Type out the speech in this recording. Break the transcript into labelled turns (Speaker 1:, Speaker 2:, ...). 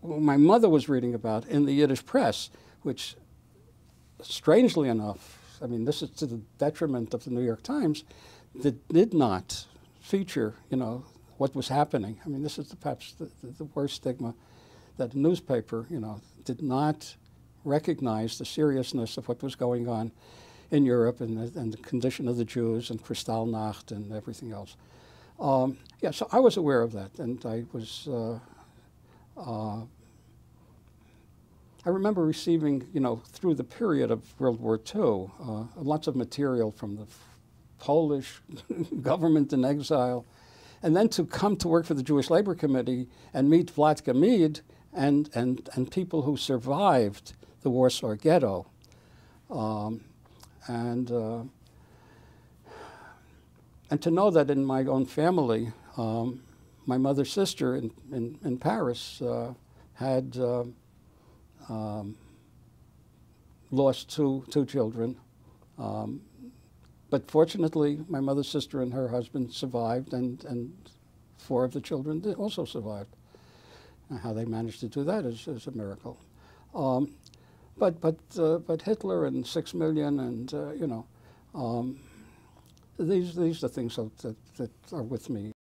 Speaker 1: my mother was reading about in the Yiddish press, which, strangely enough, I mean, this is to the detriment of the New York Times, that did not feature, you know, what was happening. I mean, this is perhaps the worst stigma, that a newspaper, you know, did not recognize the seriousness of what was going on in Europe and the condition of the Jews and Kristallnacht and everything else. Yeah, so I was aware of that, and I was. I remember receiving, you know, through the period of World War II, lots of material from the Polish government in exile, and then to come to work for the Jewish Labor Committee and meet Vladka Mead and people who survived the Warsaw Ghetto. And to know that in my own family, my mother's sister in Paris had lost two children. But fortunately, my mother's sister and her husband survived, and 4 of the children also survived. And how they managed to do that is a miracle. But Hitler and 6 million, and you know, these are things that are with me